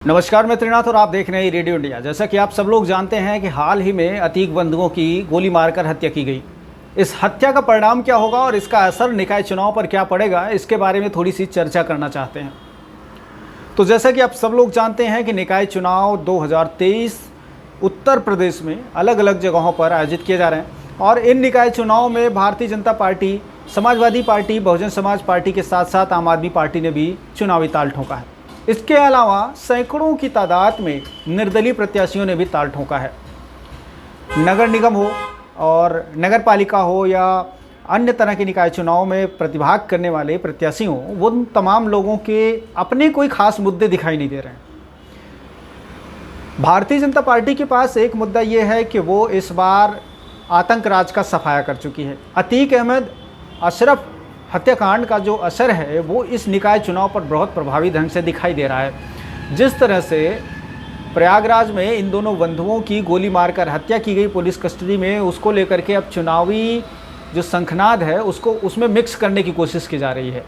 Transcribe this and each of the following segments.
नमस्कार, मैं त्रिनाथ और आप देख रहे हैं रेडियो इंडिया। जैसा कि आप सब लोग जानते हैं कि हाल ही में अतीक बंधुओं की गोली मारकर हत्या की गई। इस हत्या का परिणाम क्या होगा और इसका असर निकाय चुनाव पर क्या पड़ेगा, इसके बारे में थोड़ी सी चर्चा करना चाहते हैं। तो जैसा कि आप सब लोग जानते हैं कि निकाय चुनाव 2023 उत्तर प्रदेश में अलग अलग जगहों पर आयोजित किए जा रहे हैं और इन निकाय चुनाव में Bharatiya Janata party, Samajwadi party, Bahujan Samaj party के साथ साथ आम आदमी पार्टी ने भी चुनावी ताल ठोंका है। इसके अलावा सैकड़ों की तादाद में निर्दलीय प्रत्याशियों ने भी ताल ठोंका है। नगर निगम हो और नगर पालिका हो या अन्य तरह के निकाय चुनाव में प्रतिभाग करने वाले प्रत्याशी हों, वो तमाम लोगों के अपने कोई खास मुद्दे दिखाई नहीं दे रहे हैं। भारतीय जनता पार्टी के पास एक मुद्दा ये है कि वो इस बार आतंक राज का सफाया कर चुकी है। अतीक अहमद अशरफ हत्याकांड का जो असर है वो इस निकाय चुनाव पर बहुत प्रभावी ढंग से दिखाई दे रहा है। जिस तरह से प्रयागराज में इन दोनों बंधुओं की गोली मारकर हत्या की गई पुलिस कस्टडी में, उसको लेकर के अब चुनावी जो शंखनाद है उसको उसमें मिक्स करने की कोशिश की जा रही है,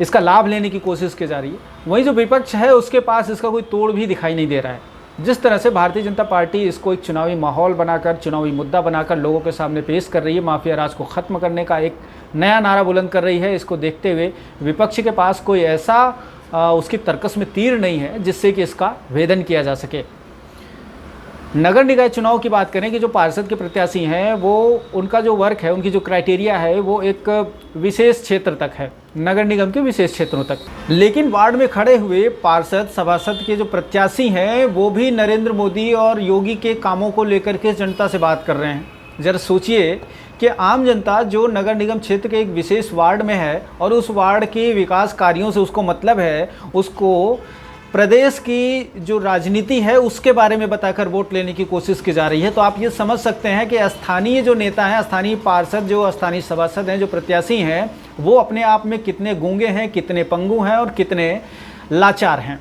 इसका लाभ लेने की कोशिश की जा रही है। वहीं जो विपक्ष है उसके पास इसका कोई तोड़ भी दिखाई नहीं दे रहा है। जिस तरह से भारतीय जनता पार्टी इसको एक चुनावी माहौल बनाकर, चुनावी मुद्दा बनाकर लोगों के सामने पेश कर रही है, माफिया राज को ख़त्म करने का एक नया नारा बुलंद कर रही है, इसको देखते हुए विपक्ष के पास कोई ऐसा उसकी तर्कस में तीर नहीं है जिससे कि इसका भेदन किया जा सके। नगर निकाय चुनाव की बात करें कि जो पार्षद के प्रत्याशी हैं वो, उनका जो वर्क है, उनकी जो क्राइटेरिया है वो एक विशेष क्षेत्र तक है, नगर निगम के विशेष क्षेत्रों तक। लेकिन वार्ड में खड़े हुए पार्षद, सभासद के जो प्रत्याशी हैं वो भी नरेंद्र मोदी और योगी के कामों को लेकर के जनता से बात कर रहे हैं। जरा सोचिए कि आम जनता जो नगर निगम क्षेत्र के एक विशेष वार्ड में है और उस वार्ड के विकास कार्यों से उसको मतलब है, उसको प्रदेश की जो राजनीति है उसके बारे में बताकर वोट लेने की कोशिश की जा रही है। तो आप ये समझ सकते हैं कि स्थानीय जो नेता हैं, स्थानीय पार्षद, जो स्थानीय सभासद हैं, जो प्रत्याशी हैं, वो अपने आप में कितने गूंगे हैं, कितने पंगु हैं और कितने लाचार हैं।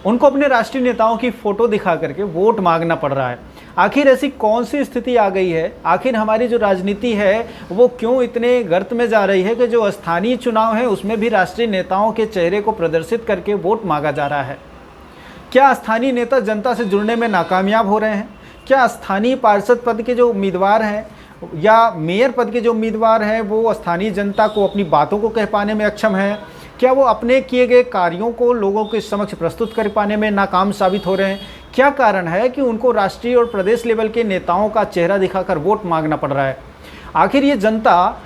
उनको अपने राष्ट्रीय नेताओं की फ़ोटो दिखा करके वोट मांगना पड़ रहा है। आखिर ऐसी कौन सी स्थिति आ गई है? आखिर हमारी जो राजनीति है वो क्यों इतने गर्त में जा रही है कि जो स्थानीय चुनाव है उसमें भी राष्ट्रीय नेताओं के चेहरे को प्रदर्शित करके वोट मांगा जा रहा है? क्या स्थानीय नेता जनता से जुड़ने में नाकामयाब हो रहे हैं? क्या स्थानीय पार्षद पद के जो उम्मीदवार हैं या मेयर पद के जो उम्मीदवार हैं वो स्थानीय जनता को अपनी बातों को कह पाने में अक्षम है? क्या वो अपने किए गए कार्यों को लोगों के समक्ष प्रस्तुत कर पाने में नाकाम साबित हो रहे हैं? क्या कारण है कि उनको राष्ट्रीय और प्रदेश लेवल के नेताओं का चेहरा दिखाकर वोट मांगना पड़ रहा है? आखिर ये जनता,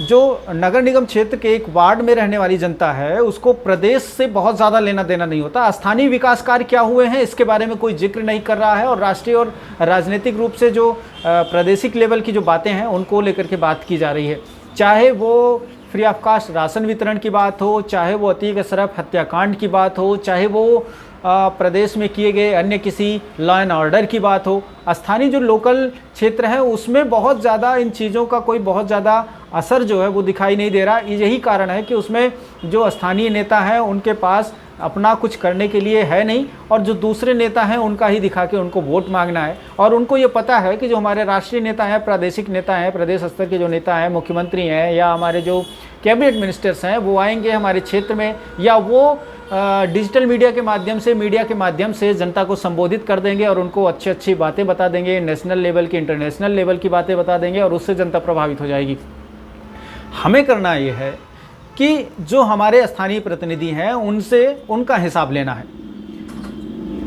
जो नगर निगम क्षेत्र के एक वार्ड में रहने वाली जनता है, उसको प्रदेश से बहुत ज़्यादा लेना देना नहीं होता। स्थानीय विकास कार्य क्या हुए हैं इसके बारे में कोई जिक्र नहीं कर रहा है और राष्ट्रीय और राजनीतिक रूप से जो प्रादेशिक लेवल की जो बातें हैं उनको लेकर के बात की जा रही है। चाहे वो फ्री ऑफ कास्ट राशन वितरण की बात हो, चाहे वो अतीक अशरफ हत्याकांड की बात हो, चाहे वो प्रदेश में किए गए अन्य किसी लॉ एंड ऑर्डर की बात हो, स्थानीय जो लोकल क्षेत्र है उसमें बहुत ज़्यादा इन चीज़ों का कोई बहुत ज़्यादा असर जो है वो दिखाई नहीं दे रहा। यही कारण है कि उसमें जो स्थानीय नेता हैं उनके पास अपना कुछ करने के लिए है नहीं और जो दूसरे नेता हैं उनका ही दिखा के उनको वोट मांगना है। और उनको ये पता है कि जो हमारे राष्ट्रीय नेता हैं, प्रादेशिक नेता हैं, प्रदेश स्तर के जो नेता हैं, मुख्यमंत्री हैं या हमारे जो कैबिनेट मिनिस्टर्स हैं, वो आएंगे हमारे क्षेत्र में या वो डिजिटल मीडिया के माध्यम से जनता को संबोधित कर देंगे और उनको अच्छी अच्छी बातें बता देंगे, नेशनल लेवल की, इंटरनेशनल लेवल की बातें बता देंगे और उससे जनता प्रभावित हो जाएगी। हमें करना ये है कि जो हमारे स्थानीय प्रतिनिधि हैं उनसे उनका हिसाब लेना है।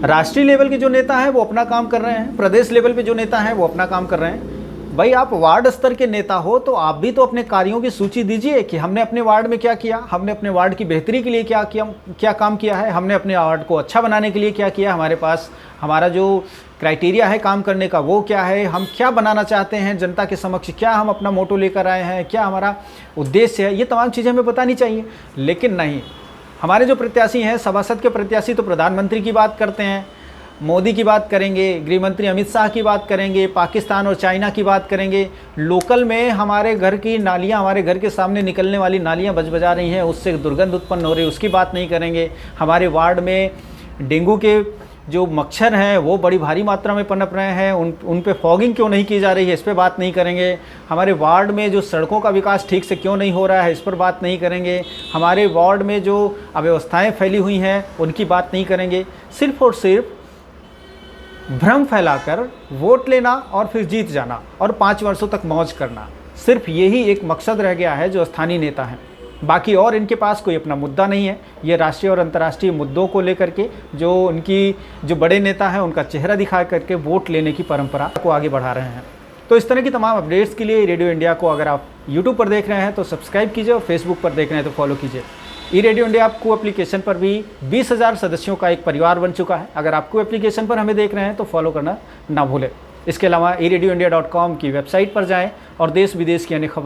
राष्ट्रीय लेवल के जो नेता हैं वो अपना काम कर रहे हैं, प्रदेश लेवल पे जो नेता हैं वो अपना काम कर रहे हैं। भाई, आप वार्ड स्तर के नेता हो तो आप भी तो अपने कार्यों की सूची दीजिए कि हमने अपने वार्ड में क्या किया, हमने अपने वार्ड की बेहतरी के लिए क्या किया, क्या काम किया है, हमने अपने वार्ड को अच्छा बनाने के लिए क्या किया, हमारे पास हमारा जो क्राइटेरिया है काम करने का वो क्या है, हम क्या बनाना चाहते हैं जनता के समक्ष, क्या हम अपना मोटो लेकर आए हैं, क्या हमारा उद्देश्य है, ये तमाम चीज़ें हमें बतानी चाहिए। लेकिन नहीं, हमारे जो प्रत्याशी हैं, सभासद के प्रत्याशी तो प्रधानमंत्री की बात करते हैं, मोदी की बात करेंगे, गृह मंत्री अमित शाह की बात करेंगे, पाकिस्तान और चाइना की बात करेंगे। लोकल में हमारे घर की नालियाँ, हमारे घर के सामने निकलने वाली नालियाँ बजा रही हैं, उससे दुर्गंध उत्पन्न हो रही है, उसकी बात नहीं करेंगे। हमारे वार्ड में डेंगू के जो मच्छर हैं वो बड़ी भारी मात्रा में पनप रहे हैं, उन पे फॉगिंग क्यों नहीं की जा रही है, इस पर बात नहीं करेंगे। हमारे वार्ड में जो सड़कों का विकास ठीक से क्यों नहीं हो रहा है, इस पर बात नहीं करेंगे। हमारे वार्ड में जो अव्यवस्थाएं फैली हुई हैं उनकी बात नहीं करेंगे। सिर्फ और सिर्फ भ्रम फैलाकर वोट लेना और फिर जीत जाना और 5 वर्षों तक मौज करना, सिर्फ यही एक मकसद रह गया है जो स्थानीय नेता हैं। बाकी और इनके पास कोई अपना मुद्दा नहीं है। ये राष्ट्रीय और अंतर्राष्ट्रीय मुद्दों को लेकर के जो उनकी जो बड़े नेता हैं उनका चेहरा दिखा करके वोट लेने की परंपरा को आगे बढ़ा रहे हैं। तो इस तरह की तमाम अपडेट्स के लिए रेडियो इंडिया को अगर आप यूट्यूब पर देख रहे हैं तो सब्सक्राइब कीजिए और फेसबुक पर देख रहे हैं तो फॉलो कीजिए। ई रेडियो इंडिया आपको एप्लीकेशन पर भी 20,000 सदस्यों का एक परिवार बन चुका है। अगर आपको एप्लीकेशन पर हमें देख रहे हैं तो फॉलो करना ना भूलें। इसके अलावा eradioindia.com की वेबसाइट पर जाएं और देश विदेश की अन्य खबरों